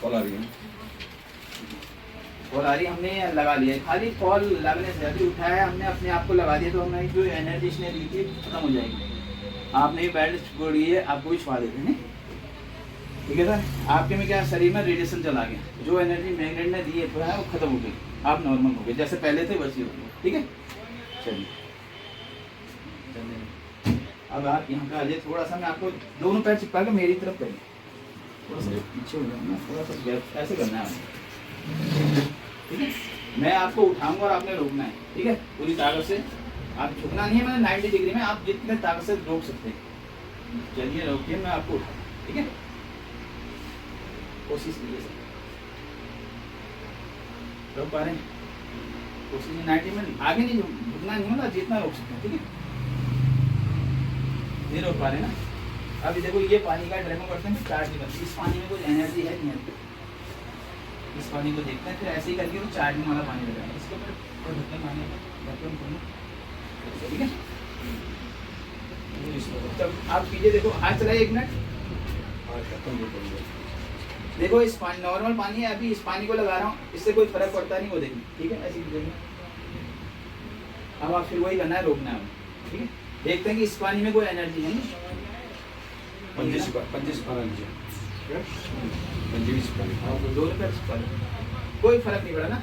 Call आ रही है, call आ रही, हमने लगा लिया। खाली कॉल लगने से अभी उठाया हमने, अपने आप को लगा दिया तो हमें जो एनर्जी इसने दी थी खत्म हो जाएगी। आपने ये बेल्ट छोड़ दी है, आपको भी छुपा देते हैं, ठीक है सर। आपके में क्या शरीर में रेडिएशन चला गया, जो एनर्जी मैग्नेट ने दी है पूरा है वो खत्म हो गई, आप नॉर्मल हो गए, जैसे पहले थे वैसे हो गए, ठीक है। चलिए अब आप यहाँ पे आ जाइए, थोड़ा सा मैं आपको दोनों पैर चिपका के मेरी तरफ करिए, थोड़ा सा पीछे हो जाना, थोड़ा सा गैप ऐसे करना है आपको, ठीक है। मैं आपको उठाऊंगा और आपने रोकना है, ठीक है, पूरी ताकत से। आप झुकना नहीं है, मैंने 90 डिग्री में आप जितने ताकत से रोक सकते हैं। चलिए रोकिए, मैं आपको उठाऊंगा, ठीक है, कोशिश कीजिए सर, रोक पा रहे हैं, कोशिश 90 में आगे नहीं झुकना नहीं होगा, जितना रोक सकते हैं, ठीक है। ये रोक पा रहे हैं ना। अभी देखो ये पानी का ड्रेमो करते हैं, चार्ज नहीं करते, इस पानी में कुछ एनर्जी है नहीं है, इस पानी को देखते हैं, फिर ऐसे ही करके वो चार्जिंग वाला पानी लगाएंगे, इसके ऊपर ढक्कन पानी का ढक्कन खोलो, ठीक है। तब आप पीछे देखो, हाथ चलाइए 1 मिनट, देखो इस पानी नॉर्मल पानी है, अभी इस पानी को लगा रहा हूँ, इससे कोई फर्क पड़ता नहीं, वो देखिए, ठीक है, ऐसे देखिए। अब आप फिर वही करना है, रोकना है, ठीक है। देखते हैं कि इस पानी में कोई एनर्जी है नहीं, कोई फर्क नहीं पड़ा ना।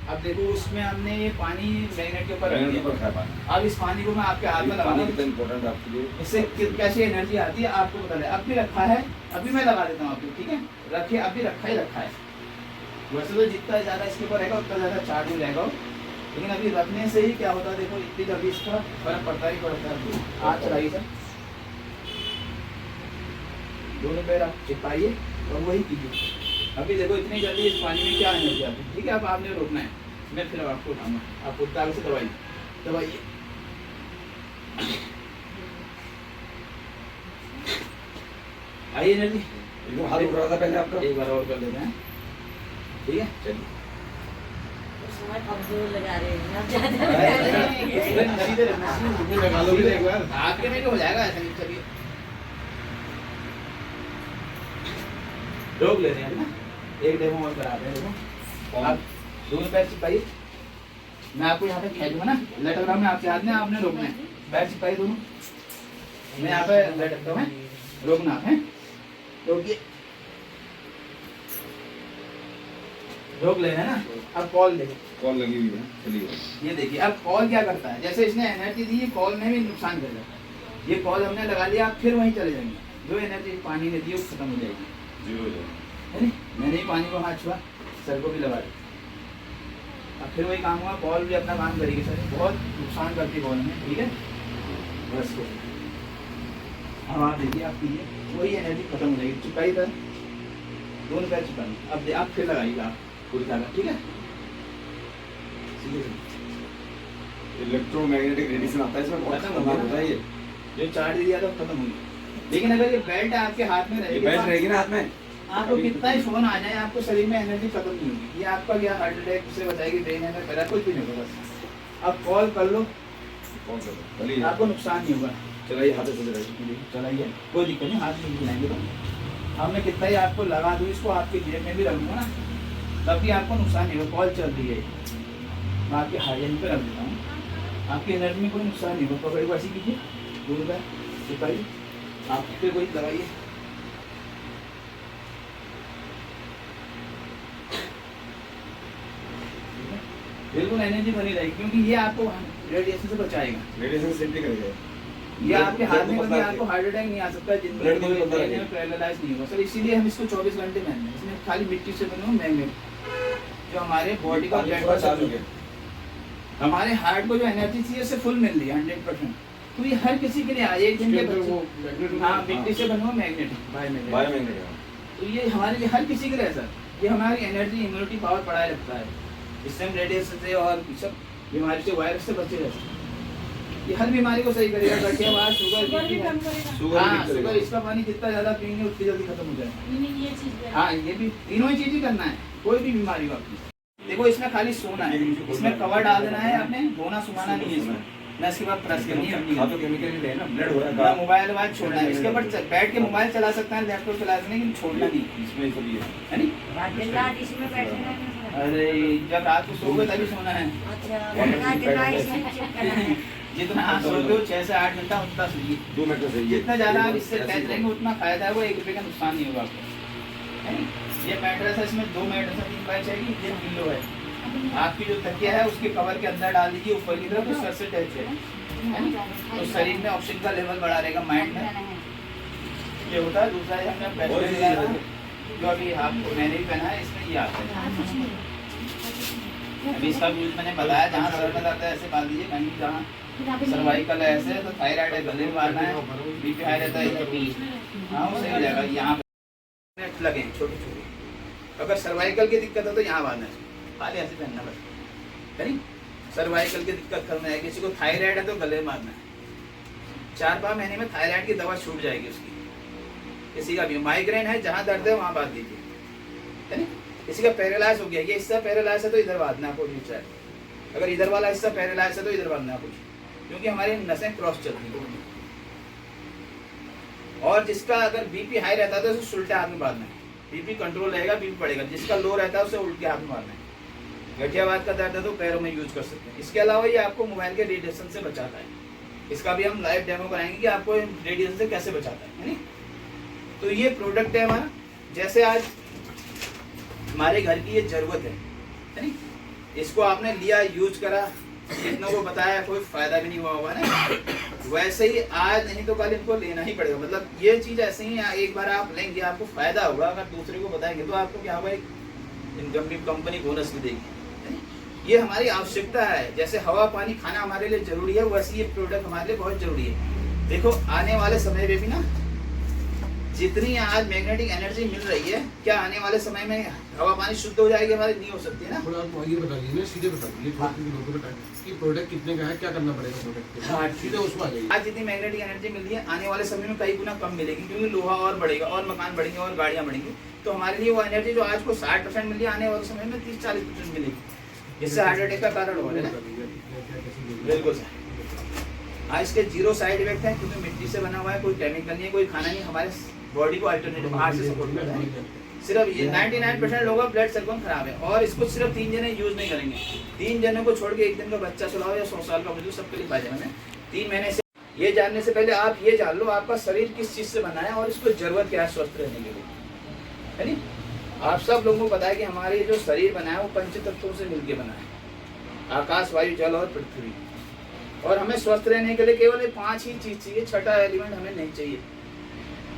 अब देखो उसमें हमने ये पानी मैग्नेट के ऊपर रख दिया, अब इस पानी को मैं आपके हाथ में लगा दूं, इम्पोर्टेंट आपके लिए, इससे कैसी एनर्जी आती है आपको पता है। अब भी रखा है, अभी मैं लगा देता हूँ आपको, ठीक है, रखिए, अभी रखा ही रखा है। वैसे तो जितना ज़्यादा इसके ऊपर रहेगा उतना ज़्यादा चार्ज हो जाएगा, लेकिन अभी रखने से ही क्या होता है, देखो इतनी जल्दी इसका फर्क पड़ता ही पड़ता है। हाथ चलाइए सर, दोनों पैर आप चिपकाइए और वही कीजिए। अभी देखो इतनी जल्दी इस पानी में क्या एनर्जी आती है, ठीक है। अब आपने रोकना है, मैं फिर आपको उठाऊंगा, आप उतार से दबाइए, दबाइए, आई एनर्जी। हाथ उठ रहा था पहले आपका, एक बार और कर देते हैं, ठीक है। चलिए लगा रहे हैं आपके में तो हो जाएगा ऐसा नहीं। चलिए रोक ले रहे हैं ना, एक डेमो और करा रहे हैं। देखो आप दोनों पैर चिपकाइए, मैं आपको यहाँ पे खेलूंगा ना, लटक रहा हूँ मैं आपके हाथ में, आपने रोकना है, पैर चिपकाइए दोनों, मैं यहाँ पे लटकता हूँ, रोकना है, रोकिए, रोक लेना है ना। अब कॉल देखिए, कॉल लगी हुई है, चलिए ये देखिए। अब कॉल क्या करता है, जैसे इसने एनर्जी दी है, कॉल ने भी नुकसान कर दिया। ये कॉल हमने लगा लिया, आप फिर वहीं चले जाएंगे, जो एनर्जी पानी ने दी वो खत्म हो जाएगी, जीरो हो जाएगा, है नहीं। मैंने ही पानी को हाथ छुआ, सर को भी लगा दिया, अब फिर वही काम हुआ, कॉल भी अपना काम करेगी सर, बहुत नुकसान करती है कॉल में, ठीक है। बस को अब आप देखिए, आप पीजिए, वही एनर्जी खत्म हो जाएगी। चिपकाई सर, दोनों पैर चिपकाइए, अब आप फिर लगाइएगा पूरी तरह, ठीक है। इलेक्ट्रोमैग्नेटिक रेडिएशन आता है इसमें, बहुत खतरनाक होता है ये, जो चार्ज दिया था खत्म हो गया। लेकिन अगर ये बेल्ट आपके हाथ में रहेगी, बेल्ट रहेगी ना हाथ में, आपको कितना ही फोन आ जाए, आपको शरीर में एनर्जी खत्म नहीं होगी। ये आपका क्या हार्ट अटैक से बचाएगी, ब्रेन एनर्जी पैदा, कुछ भी नहीं होगा। बस अब कॉल कर लो, आपको नुकसान नहीं होगा। चलाइए हाथ से चलाइए, चलाइए, कोई दिक्कत नहीं, हाथ में हिलाएंगे तो। अब मैं कितना ही आपको लगा दूँ, इसको आपके जेब में भी रख दूँगा ना, तब भी आपको नुकसान नहीं होगा। कॉल चल रही है, मैं आपके हाइजन पे रख देता हूँ, आपकी एनर्जी में कोई नुकसान नहीं होगा। पकड़े वैसे कीजिए, दूर का सिपाही, आप फिर कोई लगाइए, बिल्कुल एनर्जी बनी रहेगी, क्योंकि ये आपको रेडिएशन से बचाएगा, रेडिएशन से सेफ्टी करेगा। ये आपके हाथ में कभी आपको हार्ट अटैक नहीं आ सकता, जिंदगी में पैरालाइज नहीं होगा सर। इसीलिए हम इसको 24 घंटे पहनते हैं। इसमें खाली मिट्टी से बने हुए मैग्नेट जो हमारे बॉडी का ब्लड का चालू है, हमारे हार्ट को जो एनर्जी चाहिए उससे फुल मिल रही है 100%। तो ये हर किसी के लिए आए, एक दिन के बच्चे, हाँ मिट्टी से बना हुआ मैग्नेट, बायोमैग्नेट, तो ये हमारे लिए हर किसी के लिए सर, ये हमारी एनर्जी इम्यूनिटी पावर बढ़ाए रखता है। इससे हम रेडिएशन से और सब बीमारी से, वायरस से बचे रहते हैं। ये हर बीमारी को सही करेगा, गठिया, शुगर, हाँ शुगर, इसका पानी जितना ज़्यादा पीएंगे उतनी जल्दी खत्म हो जाएगा। हाँ ये भी तीनों ही चीज़ ही करना है, कोई भी बीमारी हो आपकी। देखो इसमें खाली सोना है, इसमें कवर डाल देना है आपने, बोना सुनाना नहीं है इसमें। ना इसके बाद प्रेस करनी है अपनी हाँ तो केमिकल ही ना, ब्लड हो रहा ना है। मोबाइल वोबाइल छोड़ना है इसके ऊपर बैठ के मोबाइल चला सकता है, लैपटॉप चला सकते हैं, लेकिन छोड़ना नहीं इसमें सब ये है नहीं। दिन रात इसमें बैठे रहना है। अरे जब रात को सोओगे तभी सोना है, अच्छा, दिन रात इसमें चिपकना है। जितना आप सोते हो 6 से 8 घंटा उतना सोइए। 2 मिनट से ये जितना ज़्यादा आप इससे अटैच रहेंगे उतना फायदा है, वो 1 रुपये का नुकसान नहीं होगा आपको, है नहीं? ये मैट्रेस है, इसमें 2 मैट्रेस है, 3 बाई चाहिए, ये पिल्लो है। आपकी जो तकिया है उसके कवर के अंदर डाल दीजिए ऊपर की तरफ, तो सर से टच है नहीं? तो शरीर में ऑक्सीजन का लेवल बढ़ा रहेगा, माइंड में ये होता है। दूसरा है हमने ब्रेसलेट लगाया है, जो अभी आपको मैंने भी पहना है, इसमें ये आता है। अभी इसका यूज मैंने बताया, जहाँ सर में दर्द है ऐसे बांध दीजिए, कहीं जहाँ सर्वाइकल है ऐसे, तो थायराइड है गले में बांधना है, बीपी हाई रहता है हाँ वो सही हो जाएगा। यहाँ पे लगे छोटे छोटे, अगर सर्वाइकल की दिक्कत है तो यहाँ बांधना है, खाली ऐसे पहनना बस, है नहीं? सर्वाइकल की दिक्कत करना है, किसी को थायराइड है तो गले में बांधना है, 4-5 महीने में थायराइड की दवा छूट जाएगी उसकी। किसी का भी माइग्रेन है, जहाँ दर्द है वहाँ बांध दीजिए, है नहीं? किसी का पैरालाइज हो गया, ये हिस्सा पैरालाइज है तो इधर बांधना आपको दूसरा है, अगर इधर वाला हिस्सा पैरालाइज है तो इधर बांधना आपको, क्योंकि हमारी नसें क्रॉस चलती हैं। और जिसका अगर बीपी हाई रहता है तो उसे उल्टे हाथ में बांधना है, बीपी कंट्रोल रहेगा, बीपी बढ़ेगा। जिसका लो रहता है उसे उल्टे हाथ में बांधना है। गठियावाद का दर्द है तो पैरों में यूज कर सकते हैं। इसके अलावा ये आपको मोबाइल के रेडिएशन से बचाता है, इसका भी हम लाइव डेमो कराएंगे कि आपको रेडिएशन से कैसे बचाता है नहीं? तो ये प्रोडक्ट है हमारा, जैसे आज हमारे घर की ये जरूरत है नहीं? इसको आपने लिया, यूज करा, कितनों को बताया, कोई फायदा भी नहीं हुआ होगा ना, वैसे ही आज नहीं तो कल इनको लेना ही पड़ेगा। मतलब ये चीज ऐसे ही एक बार आप लेंगे आपको फायदा होगा, अगर दूसरे को बताएंगे तो आपको क्या होगा, एक इनकम की कंपनी बोनस भी देगी। ये हमारी आवश्यकता है, जैसे हवा पानी खाना हमारे लिए जरूरी है, वैसे ये प्रोडक्ट हमारे लिए बहुत जरूरी है। देखो आने वाले समय में भी ना, जितनी आज मैग्नेटिक एनर्जी मिल रही है, क्या आने वाले समय में हवा पानी शुद्ध हो जाएगी हमारी? नहीं हो सकती है ना। थोड़ा आप आगे बता दीजिए, सीधे बता दीजिए, कि प्रोडक्ट कितने का है, क्या करना पड़ेगा प्रोडक्ट के हाँ, लिए, सीधे उसमें आ जाइए। आज जितनी मैग्नेटिक एनर्जी मिल रही है, आने वाले समय में कई गुना कम मिलेगी, क्योंकि लोहा और बढ़ेगा और मकान बढ़ेंगे और गाड़ियाँ बढ़ेंगी। तो हमारे लिए वो एनर्जी जो आज को 60% मिली है, आने वाले समय में 30-40% मिलेगी, जिससे हार्ट अटैक का कारण हो रहा है ना। बिल्कुल सर, आज इसके 0 साइड इफेक्ट है, क्योंकि मिट्टी से बना हुआ है, कोई केमिकल नहीं है, कोई खाना नहीं, हमारे बॉडी को अल्टरनेटिव बाहर से सपोर्ट करता है। सिर्फ ये 99% लोगों का ब्लड सर्कुलेशन खराब है, और इसको सिर्फ 3 जने यूज नहीं करेंगे। 3 जनों को छोड़ के एक दिन का बच्चा सुलाओ या 100 साल का बुजुर्ग, सबके लिए फायदेमंद है। 3 महीने से ये जानने से पहले आप ये जान लो आपका शरीर किस चीज से बना है और इसको जरूरत क्या है स्वस्थ रहने के लिए, है नहीं? आप सब लोगों को पता है कि हमारे जो शरीर बना है वो पंच तत्वों से मिलकर बना है, आकाश, वायु, जल और पृथ्वी। और हमें स्वस्थ रहने के लिए केवल ये 5 ही चीज चाहिए, छठा एलिमेंट हमें नहीं चाहिए।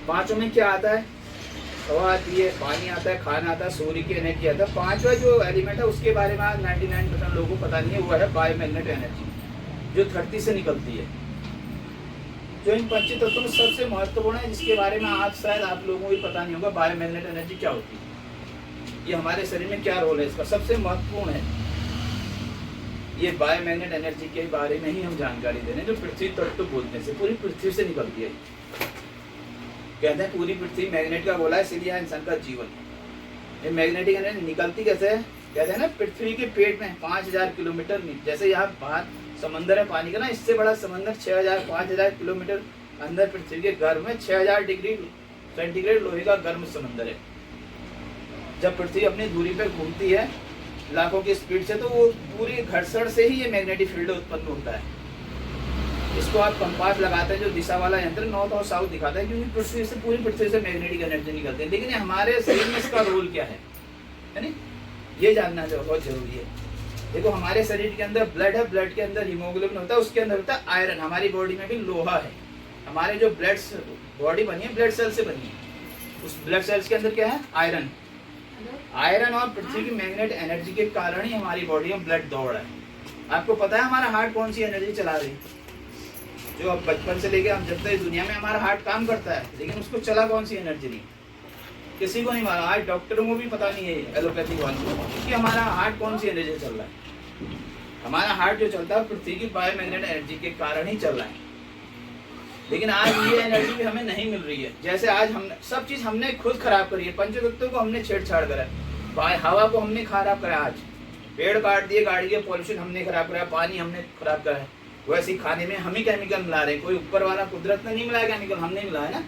5 में क्या आता है? हवा आती है, पानी आता है, खाना आता है, सूर्य की एनर्जी आता है। 5वां जो एलिमेंट है उसके बारे में आज 99% लोगों को पता नहीं है, वो है बायोमैग्नेटिक एनर्जी, जो धरती से निकलती है, जो इन 5 तत्वों में सबसे महत्वपूर्ण है, जिसके बारे में आज शायद आप लोगों को भी पता नहीं होगा। बायोमैग्नेटिक एनर्जी क्या होती है, ये हमारे शरीर में क्या रोल है इसका, सबसे महत्वपूर्ण है। ये बायोमैग्नेट एनर्जी के बारे में ही हम जानकारी दे रहे हैं, जो पृथ्वी तत्व बोलने से पूरी पृथ्वी से निकलती है। कहते हैं पूरी पृथ्वी मैग्नेट का गोला है, इसलिए है इंसान का जीवन। ये मैग्नेटिक एनर्जी निकलती कैसे है? कहते हैं ना, पृथ्वी के पेट में 5000 किलोमीटर, जैसे यहाँ बाहर समंदर है पानी का ना, इससे बड़ा समंदर 5000 किलोमीटर अंदर पृथ्वी के गर्भ में 6000 डिग्री सेंटीग्रेड लोहे का गर्म समंदर है। जब पृथ्वी अपनी दूरी पर घूमती है लाखों की स्पीड से, तो वो पूरी घर्षण से ही ये मैग्नेटिक फील्ड उत्पन्न होता है। इसको आप कंपास लगाते हैं, जो दिशा वाला यंत्र नॉर्थ और साउथ दिखाता है, क्योंकि पृथ्वी से पूरी पृथ्वी से मैग्नेटिक एनर्जी निकलती है। लेकिन हमारे शरीर में इसका रोल क्या है नहीं, ये जानना बहुत जरूरी है। देखो हमारे शरीर के अंदर ब्लड है, ब्लड के अंदर हीमोग्लोबिन होता है, उसके अंदर होता है आयरन। हमारी बॉडी में भी लोहा है। हमारे जो ब्लड बॉडी बनी है ब्लड सेल से बनी है, उस ब्लड सेल्स के अंदर क्या है? आयरन। आयरन और पृथ्वी की मैग्नेट एनर्जी के कारण ही हमारी बॉडी में ब्लड दौड़ रहा है। आपको पता है हमारा हार्ट कौन सी एनर्जी चला रही है? जो अब बचपन से लेके हम जब तक दुनिया में हमारा हार्ट काम करता है, लेकिन उसको चला कौन सी एनर्जी नहीं, किसी को नहीं मालूम। आज डॉक्टरों को भी पता नहीं है, एलोपैथिक वालों को, कि हमारा हार्ट कौन सी एनर्जी चल रहा है। हमारा हार्ट जो चलता है पृथ्वी की बायोमैग्नेट एनर्जी के कारण ही चल रहा है। लेकिन आज ये एनर्जी भी हमें नहीं मिल रही है। जैसे आज हमने सब चीज हमने खुद खराब करी है, पंचतत्वों को हमने छेड़छाड़ करा है, हवा को हमने खराब करा, आज पेड़ काट दिए, गाड़ी के पॉल्यूशन हमने खराब करा, पानी हमने खराब करा है, वैसे ही खाने में हम ही केमिकल मिला रहे हैं, कोई ऊपर वाला कुदरत ने नहीं मिलाया केमिकल, हमने मिलाया ना।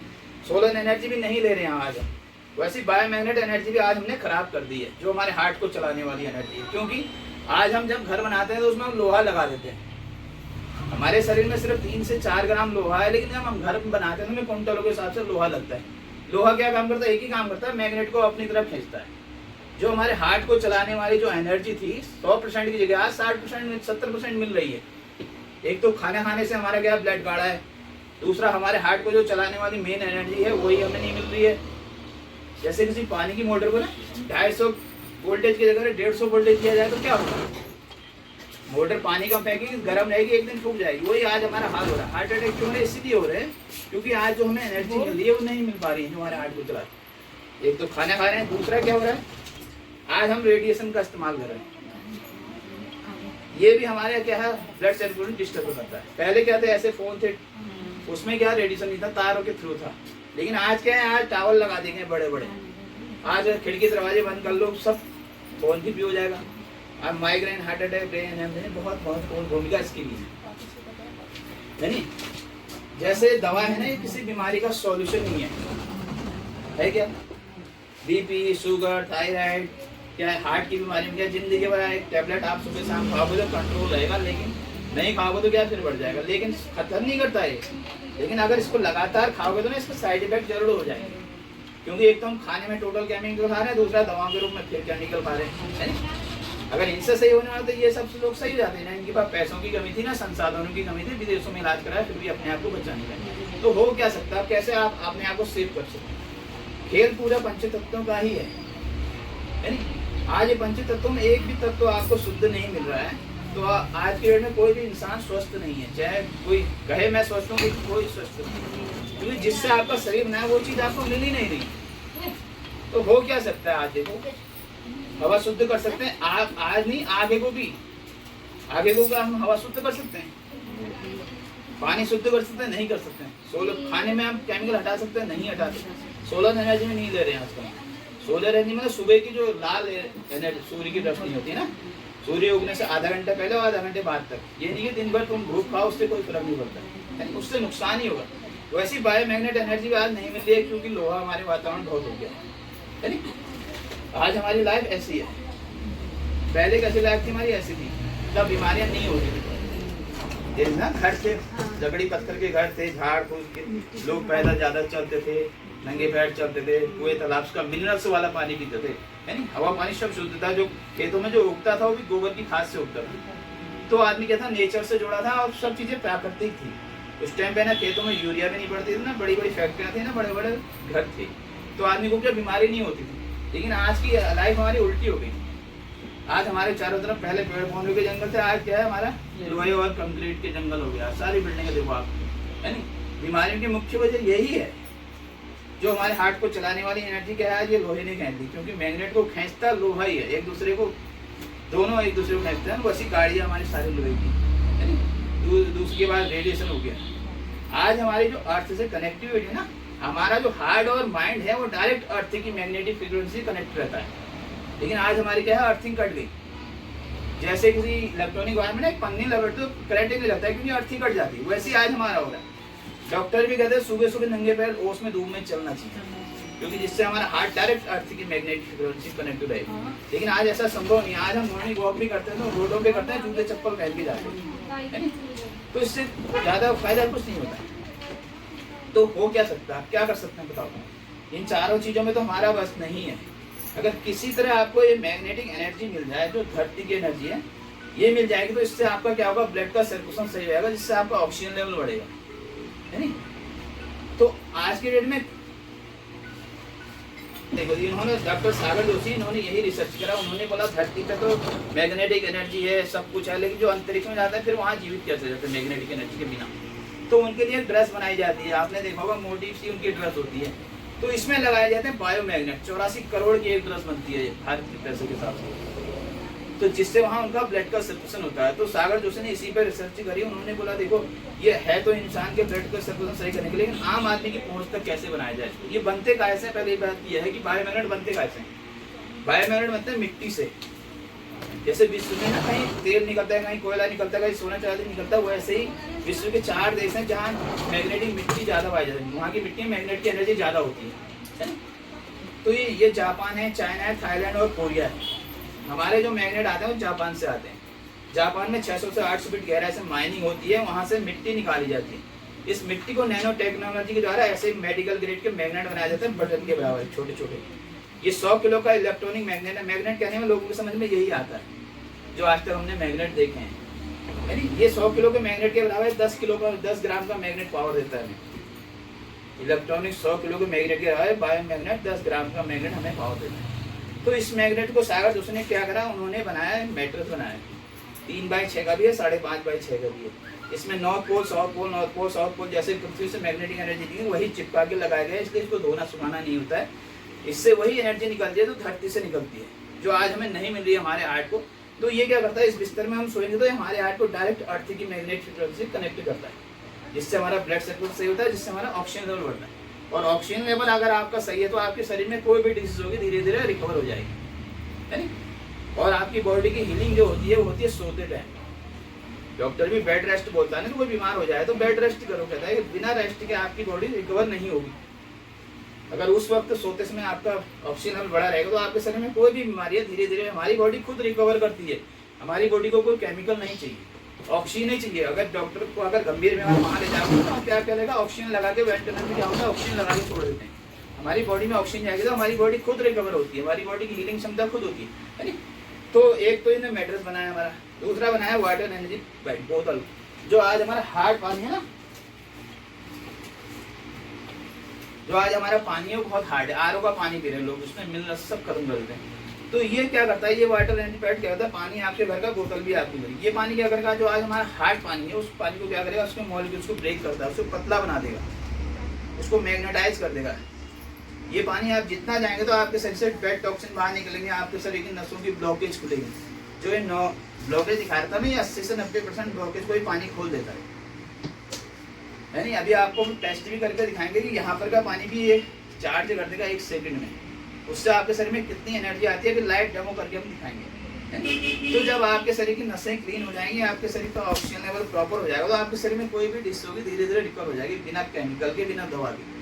सोलर एनर्जी भी नहीं ले रहे हैं आज हम, वैसे बायोमैग्नेट एनर्जी भी आज हमने खराब कर दी है, जो हमारे हार्ट को चलाने वाली एनर्जी है। क्योंकि आज हम जब घर बनाते हैं तो उसमें हम लोहा लगा देते हैं। हमारे शरीर में सिर्फ 3 से 4 ग्राम लोहा है, लेकिन जब हम घर बनाते हैं तो हमें क्विंटलों के हिसाब से लोहा लगता है। लोहा क्या काम करता है? एक ही काम करता है, मैग्नेट को अपनी तरफ खींचता है। जो हमारे हार्ट को चलाने वाली जो एनर्जी थी 100% की जगह आज 60% 70% मिल रही है। एक तो खाना खाने से हमारा क्या ब्लड गाढ़ा है, दूसरा हमारे हार्ट को जो चलाने वाली मेन एनर्जी है वही हमें नहीं मिल रही है। जैसे किसी पानी की मोटर को ना 250 वोल्टेज की जगह 150 वोल्टेज दिया जाए तो क्या होगा? मोटर पानी कम फेंकेगी, गर्म रहेगी, एक दिन फूक जाएगी। वही आज हमारा हाल हो रहा है। हार्ट अटैक क्यों हो रहे हैं? इसीलिए हो रहे हैं क्योंकि आज जो हमें एनर्जी मिल रही है वो नहीं मिल पा रही है, जो हमारे हार्ट को चला। एक तो खाना खा रहे हैं, दूसरा क्या हो रहा है, आज हम रेडिएशन का इस्तेमाल कर रहे हैं। ये भी हमारे क्या है, ब्लड सर्कुलेशन डिस्टर्ब करता है। पहले क्या थे, ऐसे फोन थे, उसमें क्या रेडिएशन नहीं था, तारों के थ्रू था। लेकिन आज क्या है, आज टावर लगा देंगे बड़े बड़े, आज खिड़की दरवाजे बंद कर लो, सब फोन भी हो जाएगा। अब migraine, heart attack, brain haemorrhage बहुत महत्वपूर्ण भूमिका इसकी भी है नहीं। जैसे दवा है ना, ये किसी बीमारी का सॉल्यूशन नहीं है क्या? बीपी, शुगर, थायराइड, क्या है, हार्ट की बीमारी में क्या जिंदगी भर एक टैबलेट आप सुबह शाम खाओगे तो कंट्रोल रहेगा, लेकिन नहीं खाओगे तो क्या फिर बढ़ जाएगा, लेकिन खत्म नहीं करता है। लेकिन अगर इसको लगातार खाओगे तो ना इसके साइड इफेक्ट जरूर हो जाएंगे। क्योंकि एक तो हम खाने में टोटल केमिकल खा रहे हैं, दूसरा दवाओं के रूप में फिर केमिकल खा रहे हैं। अगर इनसे सही होने वाला तो ये सब लोग सही हो जाते हैं ना। इनके पास पैसों की कमी थी ना, संसाधनों की कमी थी, विदेशों में इलाज कराया, फिर भी अपने आप को बचाने लगे। तो हो क्या सकता है, कैसे आप अपने आप को सेव कर सकते हैं? खेल पूरा पंचतत्वों का ही है नहीं। आज ये पंचतत्वों में एक भी तत्व आपको शुद्ध नहीं मिल रहा है तो आज के डेट में कोई भी इंसान स्वस्थ नहीं है। चाहे कोई कहे मैं स्वस्थ हूँ, कोई स्वस्थ नहीं, क्योंकि जिससे आपका शरीर बना है वो चीज आपको मिल ही नहीं रही। तो हो क्या सकता है, आज देखो हवा शुद्ध कर सकते हैं आप, आज नहीं आगे को भी, आगे को क्या हम हवा शुद्ध कर सकते हैं? पानी शुद्ध कर सकते हैं? नहीं कर सकते हैं। सोलर खाने में हम केमिकल हटा सकते हैं? नहीं हटा सकते। सोलर एनर्जी में नहीं ले रहे हैं आजकल। सोलर एनर्जी मतलब सुबह की जो लाल एनर्जी सूर्य की रोशनी होती है ना, सूर्य उगने से आधा घंटा पहले और आधा घंटे बाद तक। ये नहीं कि दिन भर तुम धूप खाओ उससे कोई फर्क नहीं पड़ता, उससे नुकसान ही होगा। वैसी बायोमैग्नेट एनर्जी आज नहीं मिल रही है क्योंकि लोहा हमारे वातावरण बहुत हो गया है नहीं। आज हमारी लाइफ ऐसी है, पहले कैसी लाइफ थी हमारी, ऐसी थी तब बीमारियां नहीं होती थी ना। घर थे, लकड़ी पत्थर के घर थे, झाड़ फूस के, लोग पैदल ज्यादा चलते थे, नंगे पैर चलते थे, कुएं तालाब का मिनरल्स वाला पानी पीते थे है नहीं। हवा पानी सब शुद्ध था, जो खेतों में जो उगता था वो भी गोबर की खाद से उगता था। तो आदमी क्या था, नेचर से जुड़ा था और सब चीजें प्राकृतिक थी। उस टाइम पे ना खेतों में यूरिया भी नहीं पड़ती थी ना, बड़ी बड़ी फैक्ट्रियां थी ना, बड़े बड़े घर थे, तो आदमी को क्या बीमारी नहीं होती थी। लेकिन आज की लाइफ हमारी उल्टी हो गई। आज हमारे चारों तरफ पहले पेड़ पौधों के जंगल थे, आज क्या है हमारा लोहे और कंक्रीट के जंगल हो गया, सारी बिल्डिंगें देखो आप है नहीं। बीमारियों की मुख्य वजह यही है। जो हमारे हार्ट को चलाने वाली एनर्जी क्या है, ये लोहे ने खींच दी, क्योंकि मैग्नेट को खींचता लोहा ही है, एक दूसरे को, दोनों एक दूसरे को खींचते हैं। वैसी गाड़ियाँ हमारी सारी लोहे की है नहीं। दूसरी बार रेडिएशन हो गया। आज हमारी जो अर्थ से कनेक्टिविटी है ना, हमारा जो हार्ट और माइंड है वो डायरेक्ट अर्थ की मैग्नेटिक फ्रीक्वेंसी कनेक्ट रहता है। लेकिन आज हमारी क्या है, अर्थिंग कट गई। जैसे किसी इलेक्ट्रॉनिक वायर में ना एक पन्नी लपेट तो करंट नहीं लगता है क्योंकि अर्थिंग कट जाती है, वैसे आज हमारा हो रहा है। डॉक्टर भी कहते हैं सुबह सुबह नंगे पैर ओस में धूप में चलना चाहिए, क्योंकि जिससे हमारा हार्ट डायरेक्ट अर्थ की मैग्नेटिक फ्रीक्वेंसी कनेक्ट रहेगी। लेकिन आज ऐसा संभव नहीं। आज हम मॉर्निंग वॉक भी करते हैं तो रोडों पे करते हैं, जूते चप्पल पहन के जाते हैं, तो इससे ज्यादा फायदा कुछ नहीं होता। तो हो क्या सकता है, क्या कर सकते हैं बताओ? इन चारों चीजों में तो हमारा बस नहीं है। अगर किसी तरह आपको ये मैग्नेटिक एनर्जी मिल जाए, जो धरती की एनर्जी है, ये मिल जाएगी तो इससे आपका क्या होगा, ब्लड का सर्कुलेशन सही रहेगा, जिससे आपका ऑक्सीजन लेवल बढ़ेगा है नहीं। तो आज के डेट में देखो, इन्होंने डॉक्टर सागर जोशी, इन्होंने यही रिसर्च करा। उन्होंने बोला धरती पे तो मैग्नेटिक एनर्जी है, सब कुछ है, लेकिन जो अंतरिक्ष में जाता है फिर वहाँ जीवित कैसे रहते हैं मैग्नेटिक एनर्जी के बिना। तो उनके लिए ड्रेस बनाई जाती है, आपने देखा होगा, मोटी सी उनकी ड्रेस होती है, तो इसमें लगाए जाते हैं बायोमैग्नेट। 84 करोड़ की एक ड्रेस बनती है भारत के पैसे के हिसाब से, तो जिससे वहाँ उनका ब्लड का सर्कुलेशन होता है। तो सागर जोशी ने इसी पर रिसर्च करी। उन्होंने बोला देखो, ये है तो इंसान के ब्लड का सर्कुलेशन सही करने के लिए, लेकिन आम आदमी की पहुंच तक कैसे बनाया जाए। ये बनते कैसे, पहले बात यह है कि बायोमैग्नेट बनते कैसे। बायोमैग्नेट बनते हैं मिट्टी से, जैसे विश्व में ना कहीं तेल निकलता है, कहीं कोयला निकलता है, कहीं सोना चांदी निकलता है, वैसे ही विश्व के 4 देश हैं जहाँ मैग्नेटिक मिट्टी ज़्यादा पाई जाती है, वहाँ की मिट्टी में मैग्नेट की एनर्जी ज़्यादा होती है। तो ये जापान है, चाइना है, थाईलैंड और कोरिया है। हमारे जो मैग्नेट आते हैं वो जापान से आते हैं। जापान में 600 से 800 फीट गहराई से माइनिंग होती है, वहाँ से मिट्टी निकाली जाती है। इस मिट्टी को नैनो टेक्नोलॉजी के द्वारा ऐसे मेडिकल ग्रेड के मैग्नेट बनाए जाते हैं, बटन के बराबर छोटे छोटे। ये 100 किलो का इलेक्ट्रॉनिक मैग्नेट है। मैग्नेट कहने में लोगों के समझ में यही आता है जो आज तक हमने मैग्नेट देखे हैं, यानी ये 100 किलो के मैग्नेट के बराबर 10 ग्राम का मैग्नेट पावर देता है हमें। इलेक्ट्रॉनिक 100 किलो के मैग्नेट के बराबर बायो मैग्नेट 10 ग्राम का मैग्नेट हमें पावर देता है। तो इस मैग्नेट को सागर उसने क्या करा, उन्होंने बनाया मैट्रिक्स बनाया, 3x6 का भी है, 5.5x6 का भी है। इसमें north pole south pole, north pole south pole जैसे पृथ्वी से मैग्नेटिक एनर्जी दी वही चिपका के लगाया गया, इसलिए इसको धोना सुखाना नहीं होता है। इससे वही एनर्जी निकलती है तो धरती से निकलती है, जो आज हमें नहीं मिल रही है हमारे हार्ट को। तो ये क्या करता है, इस बिस्तर में हम सोएंगे तो ये हमारे हार्ट को डायरेक्ट अर्थ की मैग्नेटिक फील्ड से कनेक्ट करता है, जिससे हमारा ब्लड सर्कुलेशन सही होता है, जिससे हमारा ऑक्सीजन लेवल बढ़ता है। और ऑक्सीजन लेवल अगर आपका सही है तो आपके शरीर में कोई भी डिजीज होगी धीरे धीरे रिकवर हो जाएगी, है नहीं। और आपकी बॉडी की हीलिंग जो होती है वो होती है सोते टाइम। डॉक्टर भी बेड रेस्ट बोलता है ना, तो कोई बीमार हो जाए तो बेड रेस्ट करो, कहता है कि बिना रेस्ट के आपकी बॉडी रिकवर नहीं होगी। अगर उस वक्त सोते समय आपका ऑक्सीजन लेवल बढ़ा रहेगा तो आपके शरीर में कोई भी बीमारी है धीरे धीरे हमारी बॉडी खुद रिकवर करती है। हमारी बॉडी को कोई केमिकल नहीं चाहिए, ऑक्सीजन नहीं चाहिए। अगर डॉक्टर को अगर गंभीर बीमार वहाँ ले जाओगे तो क्या करेगा, ऑक्सीजन लगा के वेंटिलेटर में क्या होता है, ऑक्सीजन लगा के छोड़ देते हैं। हमारी बॉडी में ऑक्सीजन जाएगी तो हमारी बॉडी खुद रिकवर होती है, हमारी बॉडी की हीलिंग क्षमता खुद होती है नहीं। तो एक तो इन्हें मैट्रेस बनाया हमारा, दूसरा बनाया वाटर एनर्जी बोतल, जो आज हमारा हार्ड पानी है ना, जो आज हमारा पानी है वो बहुत हार्ड है। आरओ का पानी पी रहे हैं लोग, उसमें मिनरल सब खत्म कर देते हैं। तो ये क्या करता है, ये वाटर एनर्जी पैड क्या होता है, पानी आपके घर का, बोतल भी आपकी घर। ये पानी क्या करेगा, जो आज हमारा हार्ड पानी है उस पानी को क्या करेगा, उसके मॉलिक्यूल्स को ब्रेक करता है, उसको पतला बना देगा, उसको मैग्नेटाइज कर देगा। ये पानी आप जितना जाएंगे तो आपके शरीर से डेड टॉक्सिन बाहर निकलेंगे, आपके शरीर की नसों की ब्लॉकेज खुलेगी। जो ये ब्लॉकेज दिखा रहा था ना, ये 80 से 90% ब्लॉकेज को ही पानी खोल देता है नहीं। अभी आपको टेस्ट भी करके दिखाएंगे कि यहाँ पर का पानी भी ये चार्ज कर देगा 1 सेकंड में। उससे आपके शरीर में कितनी एनर्जी आती है, कि लाइट डेमो करके हम दिखाएंगे। तो जब आपके शरीर की नसें क्लीन हो जाएंगी, आपके शरीर का ऑक्सीजन लेवल प्रॉपर हो जाएगा, तो आपके शरीर में कोई भी डिसीज होगी धीरे धीरे रिकवर हो जाएगी, बिना केमिकल के, बिना दवा के।